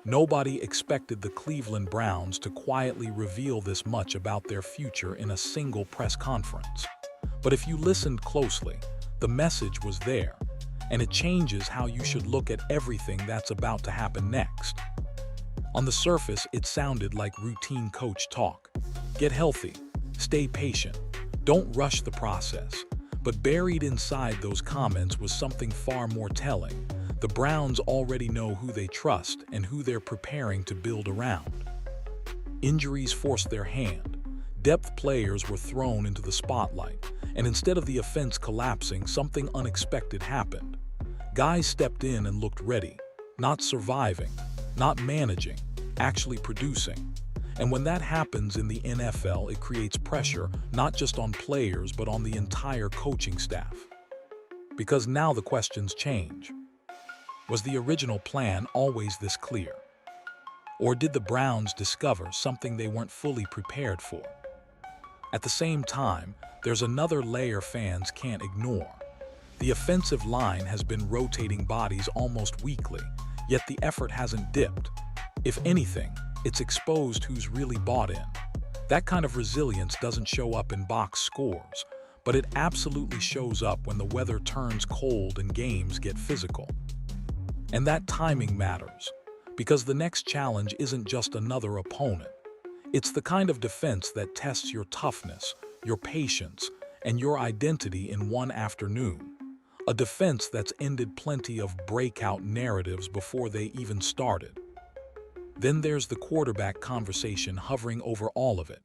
Nobody expected the Cleveland Browns to quietly reveal this much about their future in a single press conference. But if you listened closely, the message was there, and it changes how you should look at everything that's about to happen next. On the surface, it sounded like routine coach talk. Get healthy, stay patient, don't rush the process. But buried inside those comments was something far more telling. The Browns already know who they trust and who they're preparing to build around. Injuries forced their hand. Depth players were thrown into the spotlight, and instead of the offense collapsing, something unexpected happened. Guys stepped in and looked ready, not surviving, not managing, actually producing. And when that happens in the NFL, it creates pressure not just on players but on the entire coaching staff. Because now the questions change. Was the original plan always this clear? Or did the Browns discover something they weren't fully prepared for? At the same time, there's another layer fans can't ignore. The offensive line has been rotating bodies almost weekly, yet the effort hasn't dipped. If anything, it's exposed who's really bought in. That kind of resilience doesn't show up in box scores, but it absolutely shows up when the weather turns cold and games get physical. And that timing matters, because the next challenge isn't just another opponent. It's the kind of defense that tests your toughness, your patience, and your identity in one afternoon. A defense that's ended plenty of breakout narratives before they even started. Then there's the quarterback conversation hovering over all of it.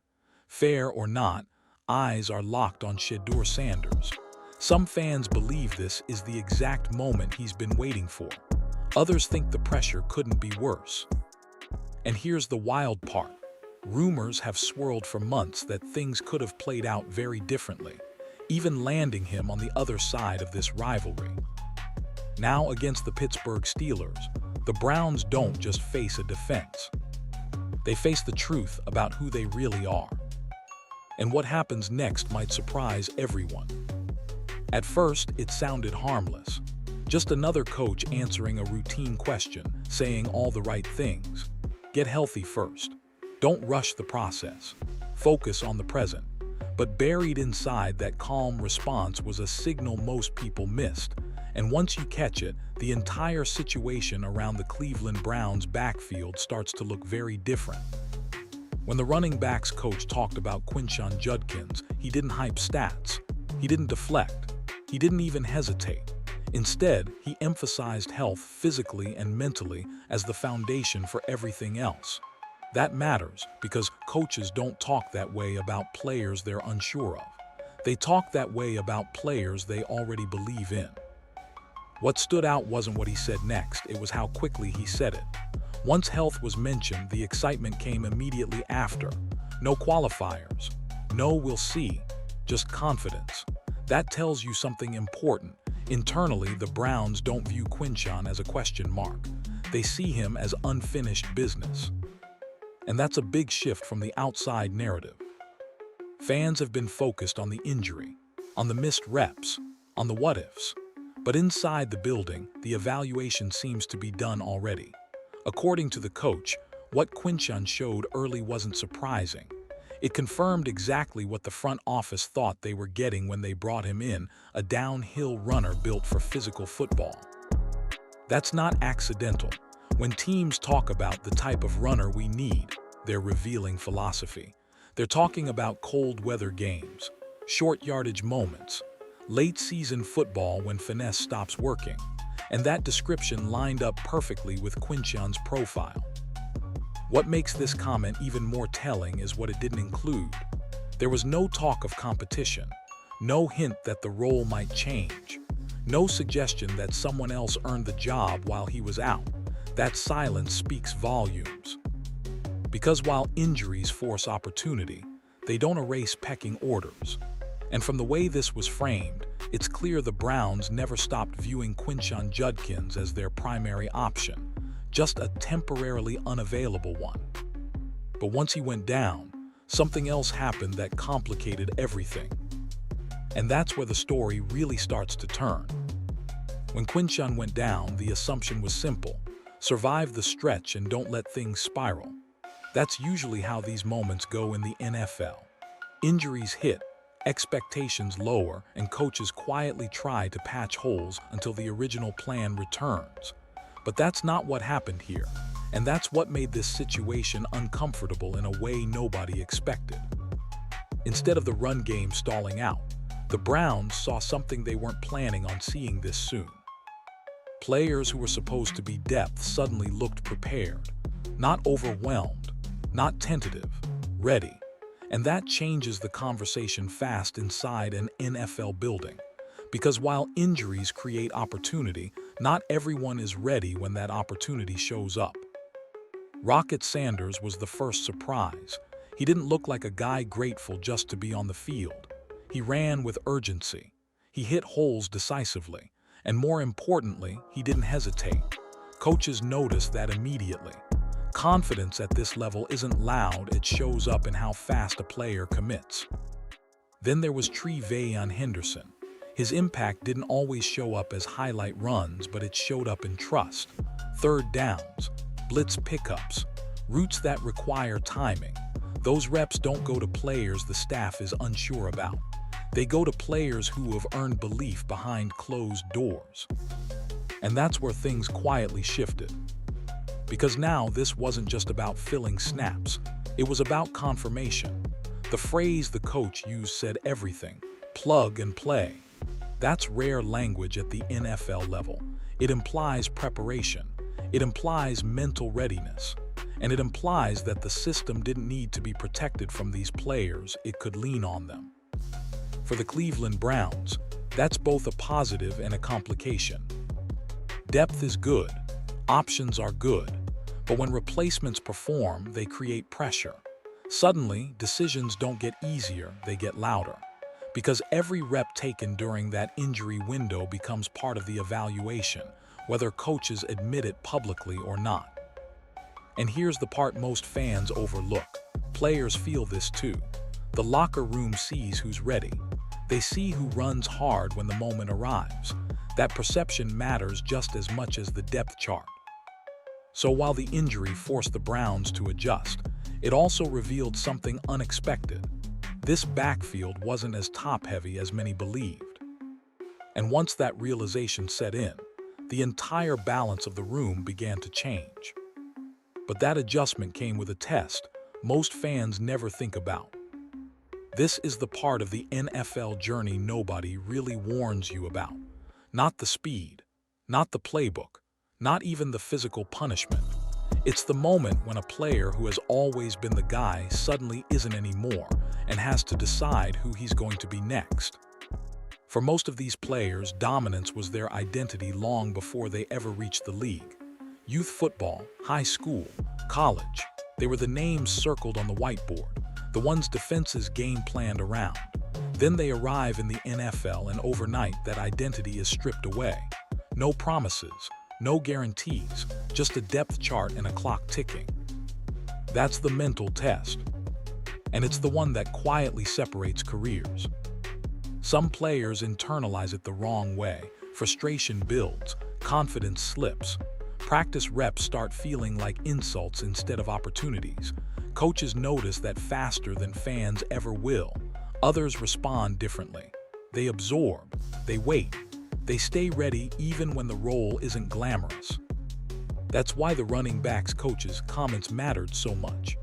Fair or not, eyes are locked on Shedeur Sanders. Some fans believe this is the exact moment he's been waiting for. Others think the pressure couldn't be worse. And here's the wild part. Rumors have swirled for months that things could have played out very differently, even landing him on the other side of this rivalry. Now against the Pittsburgh Steelers, the Browns don't just face a defense. They face the truth about who they really are. And what happens next might surprise everyone. At first, it sounded harmless. Just another coach answering a routine question, saying all the right things. Get healthy first. Don't rush the process. Focus on the present. But buried inside that calm response was a signal most people missed. And once you catch it, the entire situation around the Cleveland Browns backfield starts to look very different. When the running backs coach talked about Judkins, he didn't hype stats. He didn't deflect. He didn't even hesitate. Instead, he emphasized health physically and mentally as the foundation for everything else. That matters because coaches don't talk that way about players they're unsure of. They talk that way about players they already believe in. What stood out wasn't what he said next, it was how quickly he said it. Once health was mentioned, the excitement came immediately after. No qualifiers. No "we'll see," just confidence. That tells you something important. Internally, the Browns don't view Quinshon as a question mark. They see him as unfinished business. And that's a big shift from the outside narrative. Fans have been focused on the injury, on the missed reps, on the what-ifs. But inside the building, the evaluation seems to be done already. According to the coach, what Quinshon showed early wasn't surprising. It confirmed exactly what the front office thought they were getting when they brought him in, a downhill runner built for physical football. That's not accidental. When teams talk about the type of runner we need, they're revealing philosophy. They're talking about cold weather games, short yardage moments, late season football when finesse stops working. And that description lined up perfectly with Quinshon's profile. What makes this comment even more telling is what it didn't include. There was no talk of competition, no hint that the role might change, no suggestion that someone else earned the job while he was out. That silence speaks volumes. Because while injuries force opportunity, they don't erase pecking orders. And from the way this was framed, it's clear the Browns never stopped viewing Quinshon Judkins as their primary option, just a temporarily unavailable one. But once he went down, something else happened that complicated everything. And that's where the story really starts to turn. When Quinshon went down, the assumption was simple. Survive the stretch and don't let things spiral. That's usually how these moments go in the NFL. Injuries hit, expectations lower, and coaches quietly try to patch holes until the original plan returns. But that's not what happened here, and that's what made this situation uncomfortable in a way nobody expected. Instead of the run game stalling out, the Browns saw something they weren't planning on seeing this soon. Players who were supposed to be depth suddenly looked prepared, not overwhelmed, not tentative, ready. And that changes the conversation fast inside an NFL building. Because while injuries create opportunity, not everyone is ready when that opportunity shows up. Rocket Sanders was the first surprise. He didn't look like a guy grateful just to be on the field. He ran with urgency. He hit holes decisively. And more importantly, he didn't hesitate. Coaches noticed that immediately. Confidence at this level isn't loud, it shows up in how fast a player commits. Then there was Tre'Von Henderson. His impact didn't always show up as highlight runs, but it showed up in trust, third downs, blitz pickups, routes that require timing. Those reps don't go to players the staff is unsure about. They go to players who have earned belief behind closed doors. And that's where things quietly shifted. Because now this wasn't just about filling snaps, it was about confirmation. The phrase the coach used said everything: plug and play. That's rare language at the NFL level. It implies preparation, it implies mental readiness, and it implies that the system didn't need to be protected from these players, it could lean on them. For the Cleveland Browns, that's both a positive and a complication. Depth is good, options are good, but when replacements perform, they create pressure. Suddenly, decisions don't get easier, they get louder. Because every rep taken during that injury window becomes part of the evaluation, whether coaches admit it publicly or not. And here's the part most fans overlook. Players feel this too. The locker room sees who's ready. They see who runs hard when the moment arrives. That perception matters just as much as the depth chart. So while the injury forced the Browns to adjust, it also revealed something unexpected. This backfield wasn't as top-heavy as many believed. And once that realization set in, the entire balance of the room began to change. But that adjustment came with a test most fans never think about. This is the part of the NFL journey nobody really warns you about. Not the speed, not the playbook, not even the physical punishment. It's the moment when a player who has always been the guy suddenly isn't anymore and has to decide who he's going to be next. For most of these players, dominance was their identity long before they ever reached the league. Youth football, high school, college, they were the names circled on the whiteboard, the ones defenses game planned around. Then they arrive in the NFL and overnight that identity is stripped away. No promises, no guarantees, just a depth chart and a clock ticking. That's the mental test. And it's the one that quietly separates careers. Some players internalize it the wrong way. Frustration builds, confidence slips. Practice reps start feeling like insults instead of opportunities. Coaches notice that faster than fans ever will. Others respond differently. They absorb, they wait. They stay ready even when the role isn't glamorous. That's why the running backs coach's comments mattered so much.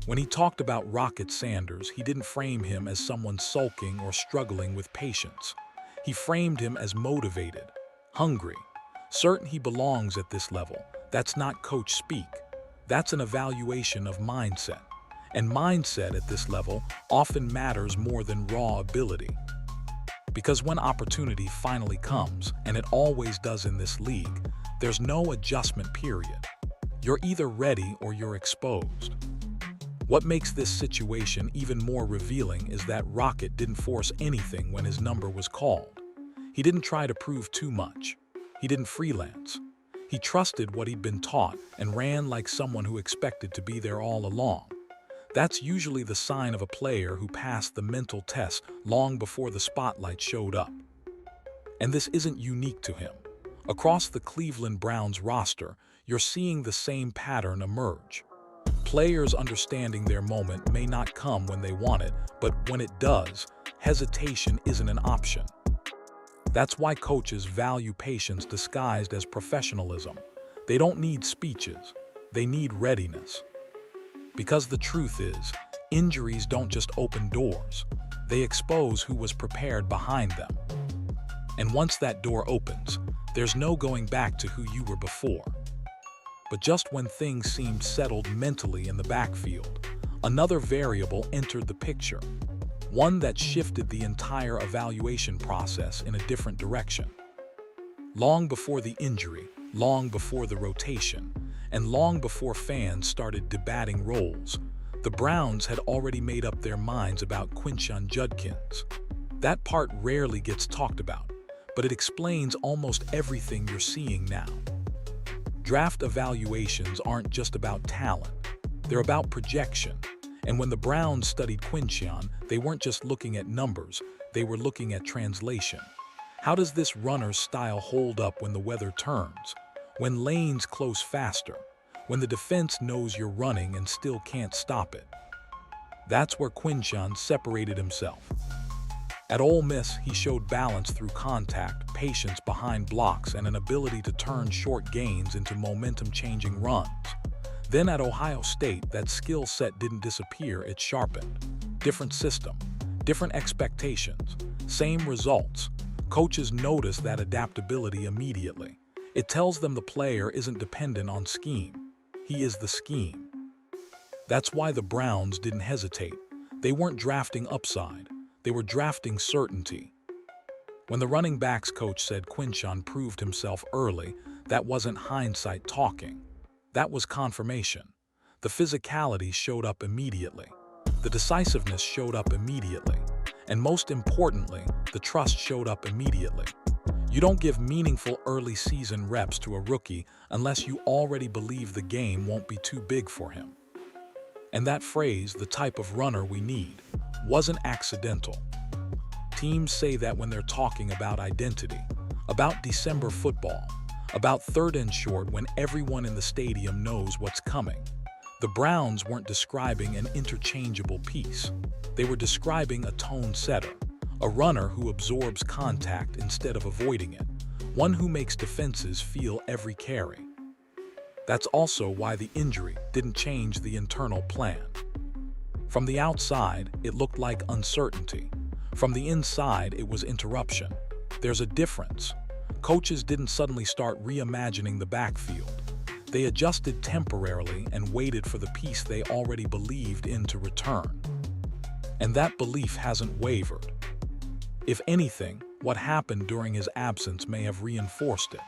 When he talked about Rocket Sanders, he didn't frame him as someone sulking or struggling with patience. He framed him as motivated, hungry, certain he belongs at this level. That's not coach speak. That's an evaluation of mindset. And mindset at this level often matters more than raw ability. Because when opportunity finally comes, and it always does in this league, there's no adjustment period. You're either ready or you're exposed. What makes this situation even more revealing is that Rocket didn't force anything when his number was called. He didn't try to prove too much. He didn't freelance. He trusted what he'd been taught and ran like someone who expected to be there all along. That's usually the sign of a player who passed the mental test long before the spotlight showed up. And this isn't unique to him. Across the Cleveland Browns roster, you're seeing the same pattern emerge. Players understanding their moment may not come when they want it, but when it does, hesitation isn't an option. That's why coaches value patience disguised as professionalism. They don't need speeches, they need readiness. Because the truth is, injuries don't just open doors, they expose who was prepared behind them. And once that door opens, there's no going back to who you were before. But just when things seemed settled mentally in the backfield, another variable entered the picture, one that shifted the entire evaluation process in a different direction. Long before the injury, long before the rotation, and long before fans started debating roles, the Browns had already made up their minds about Quinshon Judkins. That part rarely gets talked about, but it explains almost everything you're seeing now. Draft evaluations aren't just about talent, they're about projection. And when the Browns studied Quinshon, they weren't just looking at numbers, they were looking at translation. How does this runner's style hold up when the weather turns? When lanes close faster? When the defense knows you're running and still can't stop it? That's where Quinshon separated himself. At Ole Miss, he showed balance through contact, patience behind blocks, and an ability to turn short gains into momentum-changing runs. Then at Ohio State, that skill set didn't disappear, it sharpened. Different system, different expectations, same results. Coaches notice that adaptability immediately. It tells them the player isn't dependent on scheme. He is the scheme. That's why the Browns didn't hesitate. They weren't drafting upside. They were drafting certainty. When the running backs coach said Quinshon proved himself early, that wasn't hindsight talking. That was confirmation. The physicality showed up immediately. The decisiveness showed up immediately. And most importantly, the trust showed up immediately. You don't give meaningful early season reps to a rookie unless you already believe the game won't be too big for him. And that phrase, the type of runner we need, wasn't accidental. Teams say that when they're talking about identity, about December football, about third and short when everyone in the stadium knows what's coming. The Browns weren't describing an interchangeable piece. They were describing a tone setter, a runner who absorbs contact instead of avoiding it, one who makes defenses feel every carry. That's also why the injury didn't change the internal plan. From the outside, it looked like uncertainty. From the inside, it was interruption. There's a difference. Coaches didn't suddenly start reimagining the backfield. They adjusted temporarily and waited for the piece they already believed in to return. And that belief hasn't wavered. If anything, what happened during his absence may have reinforced it.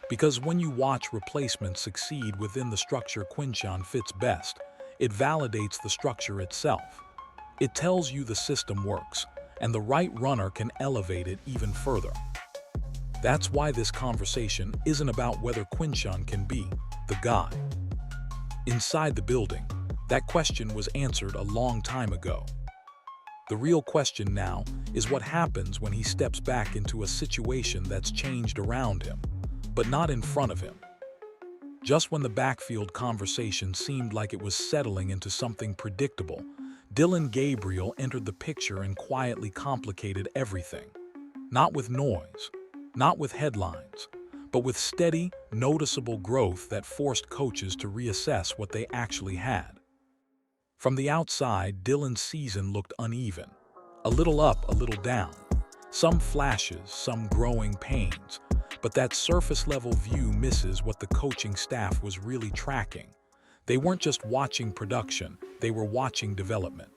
Because when you watch replacements succeed within the structure Quinshon fits best, it validates the structure itself. It tells you the system works, and the right runner can elevate it even further. That's why this conversation isn't about whether Quinshon can be the guy. Inside the building, that question was answered a long time ago. The real question now is what happens when he steps back into a situation that's changed around him, but not in front of him. Just when the backfield conversation seemed like it was settling into something predictable, Dillon Gabriel entered the picture and quietly complicated everything. Not with noise, not with headlines, but with steady, noticeable growth that forced coaches to reassess what they actually had. From the outside, Dillon's season looked uneven. A little up, a little down. Some flashes, some growing pains. But that surface-level view misses what the coaching staff was really tracking. They weren't just watching production, they were watching development.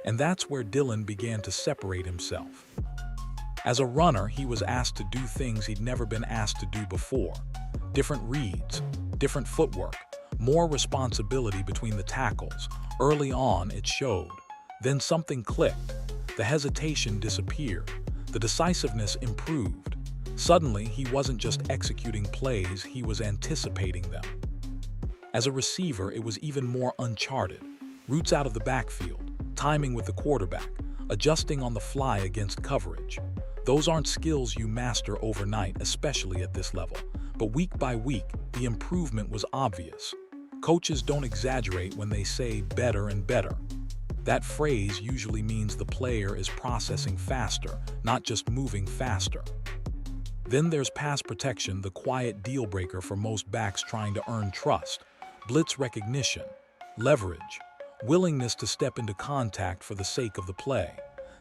And that's where Dillon began to separate himself. As a runner, he was asked to do things he'd never been asked to do before. Different reads, different footwork, more responsibility between the tackles. Early on, it showed. Then something clicked. The hesitation disappeared. The decisiveness improved. Suddenly, he wasn't just executing plays, he was anticipating them. As a receiver, it was even more uncharted. Routes out of the backfield, timing with the quarterback, adjusting on the fly against coverage. Those aren't skills you master overnight, especially at this level, But week by week, the improvement was obvious. Coaches don't exaggerate when they say better and better. That phrase usually means the player is processing faster, not just moving faster. Then there's pass protection, the quiet deal breaker for most backs trying to earn trust. Blitz recognition, leverage, willingness to step into contact for the sake of the play.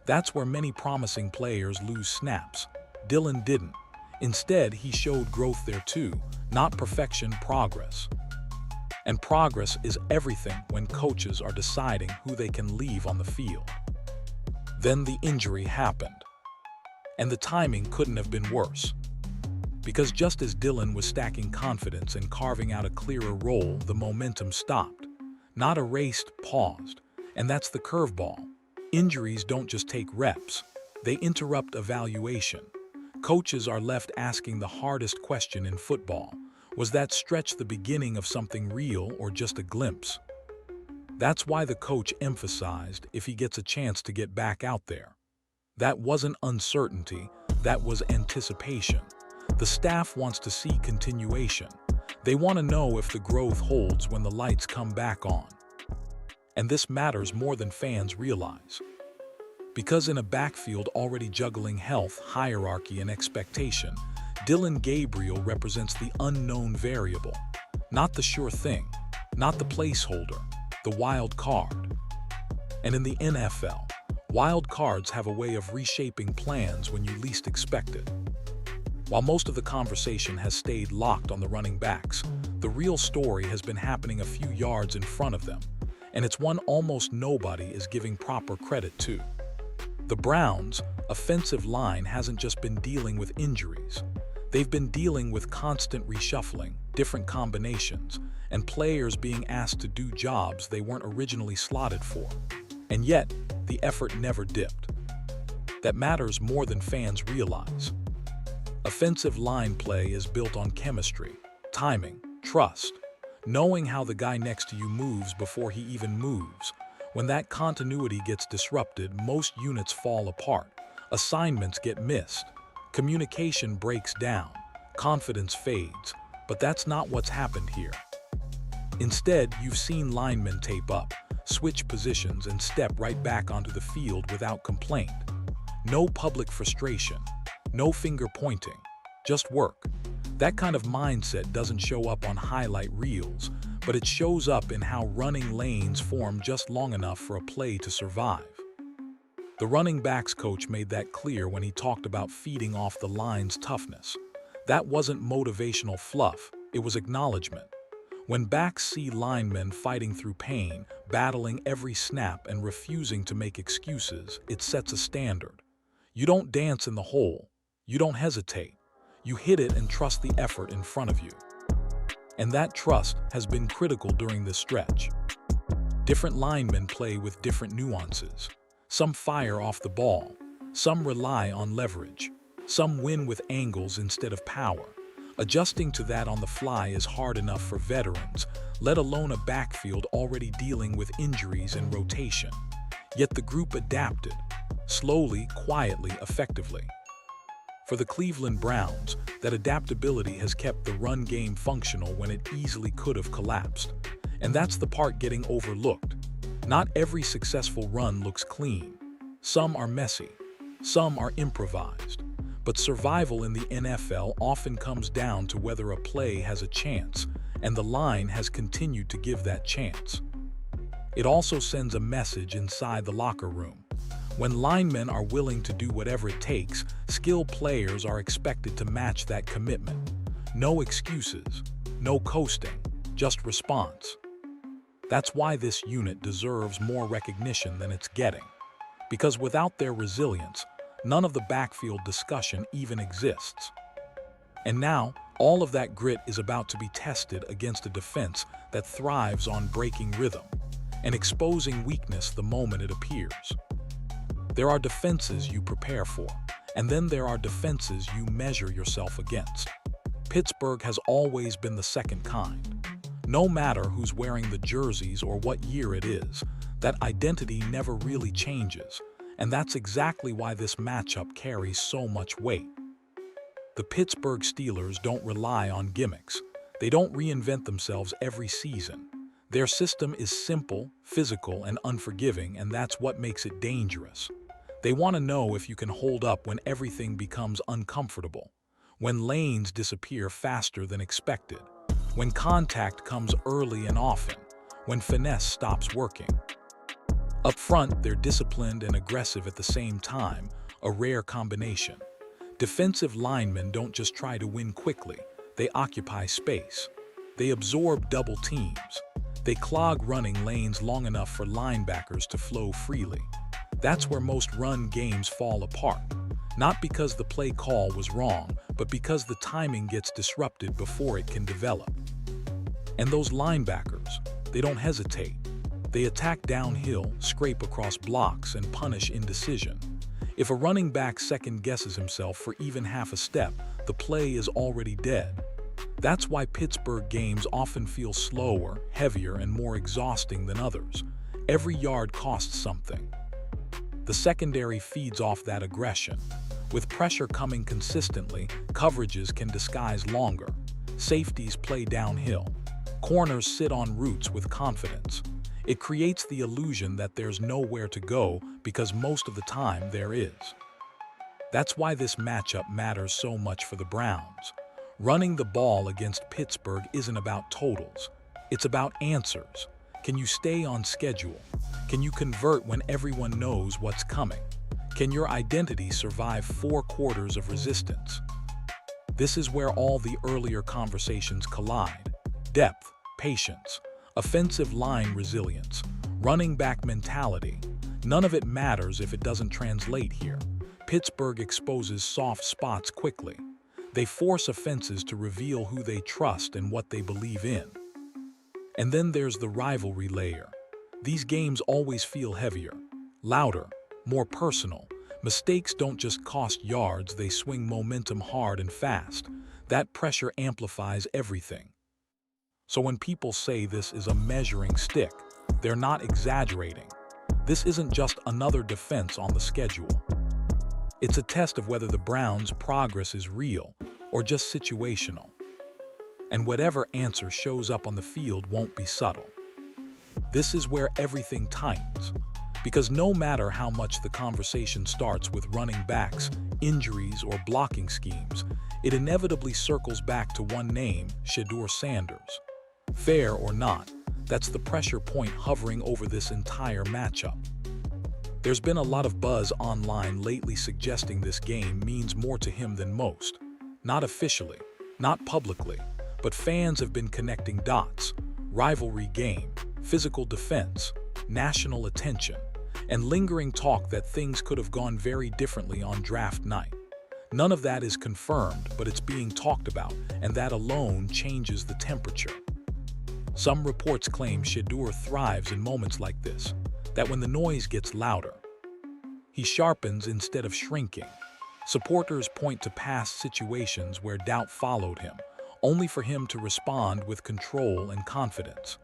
That's where many promising players lose snaps. Dillon didn't. Instead, he showed growth there too, not perfection, progress. And progress is everything when coaches are deciding who they can leave on the field. Then the injury happened. And the timing couldn't have been worse. Because just as Dillon was stacking confidence and carving out a clearer role, the momentum stopped. Not erased, paused. And that's the curveball. Injuries don't just take reps. They interrupt evaluation. Coaches are left asking the hardest question in football. Was that stretch the beginning of something real or just a glimpse? That's why the coach emphasized if he gets a chance to get back out there. That wasn't uncertainty, that was anticipation. The staff wants to see continuation. They want to know if the growth holds when the lights come back on. And this matters more than fans realize. Because in a backfield already juggling health, hierarchy, and expectation, Dillon Gabriel represents the unknown variable. Not the sure thing, not the placeholder, the wild card. And in the NFL, wild cards have a way of reshaping plans when you least expect it. While most of the conversation has stayed locked on the running backs, the real story has been happening a few yards in front of them, and it's one almost nobody is giving proper credit to. The Browns' offensive line hasn't just been dealing with injuries. They've been dealing with constant reshuffling, different combinations, and players being asked to do jobs they weren't originally slotted for. And yet, the effort never dipped. That matters more than fans realize. Offensive line play is built on chemistry, timing, trust, knowing how the guy next to you moves before he even moves. When that continuity gets disrupted, most units fall apart, assignments get missed, communication breaks down, confidence fades, but that's not what's happened here. Instead, you've seen linemen tape up, switch positions, and step right back onto the field without complaint. No public frustration, no finger pointing, just work. That kind of mindset doesn't show up on highlight reels, but it shows up in how running lanes form just long enough for a play to survive. The running backs coach made that clear when he talked about feeding off the line's toughness. That wasn't motivational fluff, it was acknowledgement. When backs see linemen fighting through pain, battling every snap and refusing to make excuses, it sets a standard. You don't dance in the hole, you don't hesitate. You hit it and trust the effort in front of you. And that trust has been critical during this stretch. Different linemen play with different nuances. Some fire off the ball, some rely on leverage, some win with angles instead of power. Adjusting to that on the fly is hard enough for veterans, let alone a backfield already dealing with injuries and rotation. Yet the group adapted, slowly, quietly, effectively. For the Cleveland Browns, that adaptability has kept the run game functional when it easily could have collapsed. And that's the part getting overlooked. Not every successful run looks clean. Some are messy, some are improvised. But survival in the NFL often comes down to whether a play has a chance, and the line has continued to give that chance. It also sends a message inside the locker room. When linemen are willing to do whatever it takes, skilled players are expected to match that commitment. No excuses, no coasting, just response. That's why this unit deserves more recognition than it's getting. Because without their resilience, none of the backfield discussion even exists. And now, all of that grit is about to be tested against a defense that thrives on breaking rhythm and exposing weakness the moment it appears. There are defenses you prepare for, and then there are defenses you measure yourself against. Pittsburgh has always been the second kind. No matter who's wearing the jerseys or what year it is, that identity never really changes, and that's exactly why this matchup carries so much weight. The Pittsburgh Steelers don't rely on gimmicks. They don't reinvent themselves every season. Their system is simple, physical, and unforgiving, and that's what makes it dangerous. They want to know if you can hold up when everything becomes uncomfortable, when lanes disappear faster than expected, when contact comes early and often, when finesse stops working. Up front, they're disciplined and aggressive at the same time, a rare combination. Defensive linemen don't just try to win quickly, they occupy space. They absorb double teams. They clog running lanes long enough for linebackers to flow freely. That's where most run games fall apart. Not because the play call was wrong, but because the timing gets disrupted before it can develop. And those linebackers, they don't hesitate. They attack downhill, scrape across blocks, and punish indecision. If a running back second guesses himself for even half a step, the play is already dead. That's why Pittsburgh games often feel slower, heavier, and more exhausting than others. Every yard costs something. The secondary feeds off that aggression. With pressure coming consistently, coverages can disguise longer. Safeties play downhill. Corners sit on routes with confidence. It creates the illusion that there's nowhere to go because most of the time there is. That's why this matchup matters so much for the Browns. Running the ball against Pittsburgh isn't about totals. It's about answers. Can you stay on schedule? Can you convert when everyone knows what's coming? Can your identity survive 4 quarters of resistance? This is where all the earlier conversations collide. Depth, patience, offensive line resilience, running back mentality. None of it matters if it doesn't translate here. Pittsburgh exposes soft spots quickly. They force offenses to reveal who they trust and what they believe in. And then there's the rivalry layer. These games always feel heavier, louder, more personal. Mistakes don't just cost yards, they swing momentum hard and fast. That pressure amplifies everything. So when people say this is a measuring stick, they're not exaggerating. This isn't just another defense on the schedule. It's a test of whether the Browns' progress is real or just situational. And whatever answer shows up on the field won't be subtle. This is where everything tightens. Because no matter how much the conversation starts with running backs, injuries, or blocking schemes, it inevitably circles back to one name, Shedeur Sanders. Fair or not, that's the pressure point hovering over this entire matchup. There's been a lot of buzz online lately suggesting this game means more to him than most. Not officially, not publicly, but fans have been connecting dots. Rivalry game, physical defense, national attention, and lingering talk that things could have gone very differently on draft night. None of that is confirmed, but it's being talked about, and that alone changes the temperature. Some reports claim Shedeur thrives in moments like this, that when the noise gets louder, he sharpens instead of shrinking. Supporters point to past situations where doubt followed him, only for him to respond with control and confidence.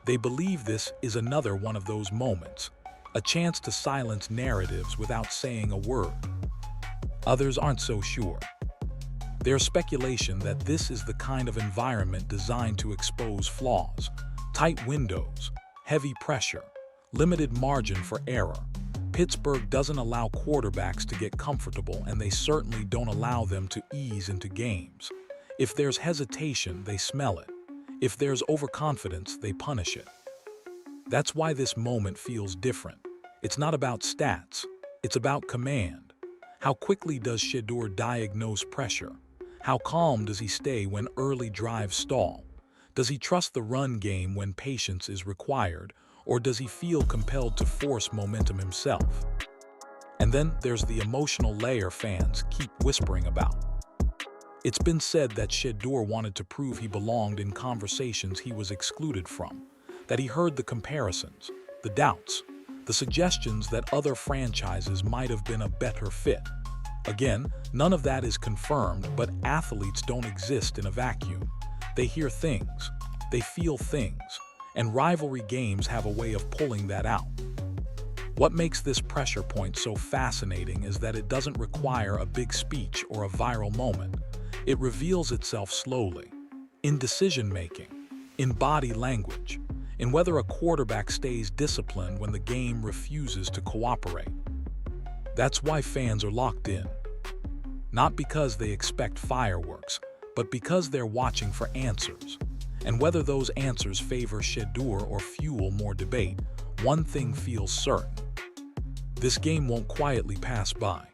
They believe this is another one of those moments, a chance to silence narratives without saying a word. Others aren't so sure. There's speculation that this is the kind of environment designed to expose flaws, tight windows, heavy pressure, limited margin for error. Pittsburgh doesn't allow quarterbacks to get comfortable, and they certainly don't allow them to ease into games. If there's hesitation, they smell it. If there's overconfidence, they punish it. That's why this moment feels different. It's not about stats, it's about command. How quickly does Shedeur diagnose pressure? How calm does he stay when early drives stall? Does he trust the run game when patience is required, or does he feel compelled to force momentum himself? And then there's the emotional layer fans keep whispering about. It's been said that Shedeur wanted to prove he belonged in conversations he was excluded from, that he heard the comparisons, the doubts, the suggestions that other franchises might have been a better fit. Again, none of that is confirmed, but athletes don't exist in a vacuum. They hear things, they feel things, and rivalry games have a way of pulling that out. What makes this pressure point so fascinating is that it doesn't require a big speech or a viral moment. It reveals itself slowly, in decision-making, in body language, in whether a quarterback stays disciplined when the game refuses to cooperate. That's why fans are locked in. Not because they expect fireworks, but because they're watching for answers. And whether those answers favor Shedeur or fuel more debate, one thing feels certain. This game won't quietly pass by.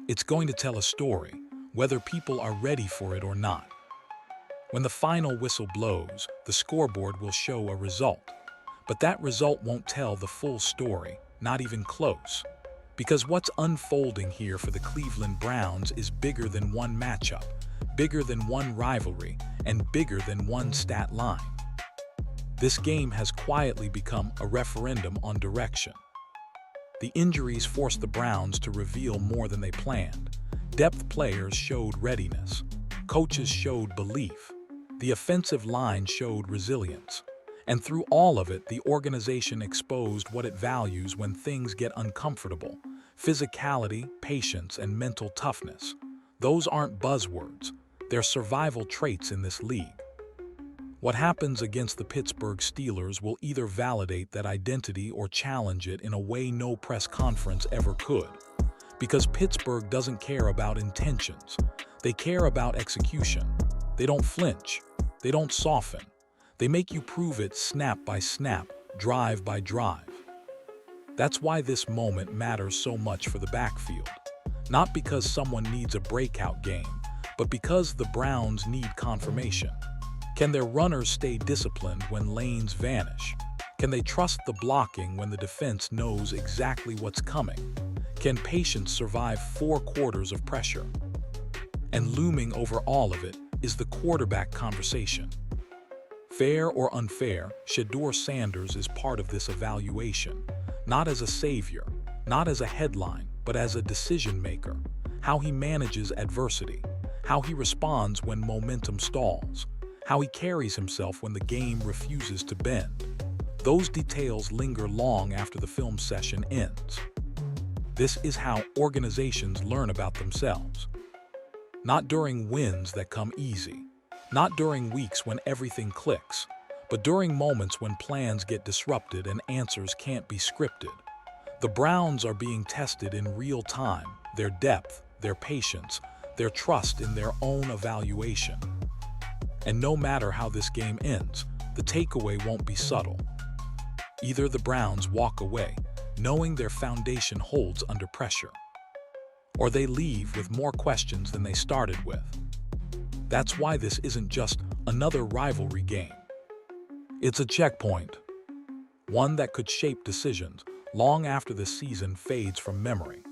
It's going to tell a story, whether people are ready for it or not. When the final whistle blows, the scoreboard will show a result. But that result won't tell the full story, not even close. Because what's unfolding here for the Cleveland Browns is bigger than one matchup, bigger than one rivalry, and bigger than one stat line. This game has quietly become a referendum on direction. The injuries forced the Browns to reveal more than they planned. Depth players showed readiness. Coaches showed belief. The offensive line showed resilience. And through all of it, the organization exposed what it values when things get uncomfortable: physicality, patience, and mental toughness. Those aren't buzzwords. They're survival traits in this league. What happens against the Pittsburgh Steelers will either validate that identity or challenge it in a way no press conference ever could. Because Pittsburgh doesn't care about intentions. They care about execution. They don't flinch. They don't soften. They make you prove it snap by snap, drive by drive. That's why this moment matters so much for the backfield. Not because someone needs a breakout game, but because the Browns need confirmation. Can their runners stay disciplined when lanes vanish? Can they trust the blocking when the defense knows exactly what's coming? Can patience survive 4 quarters of pressure? And looming over all of it is the quarterback conversation. Fair or unfair, Shedeur Sanders is part of this evaluation. Not as a savior, not as a headline, but as a decision maker. How he manages adversity, how he responds when momentum stalls, how he carries himself when the game refuses to bend. Those details linger long after the film session ends. This is how organizations learn about themselves. Not during wins that come easy, not during weeks when everything clicks, but during moments when plans get disrupted and answers can't be scripted. The Browns are being tested in real time, their depth, their patience, their trust in their own evaluation. And no matter how this game ends, the takeaway won't be subtle. Either the Browns walk away, knowing their foundation holds under pressure, or they leave with more questions than they started with. That's why this isn't just another rivalry game. It's a checkpoint, one that could shape decisions long after the season fades from memory.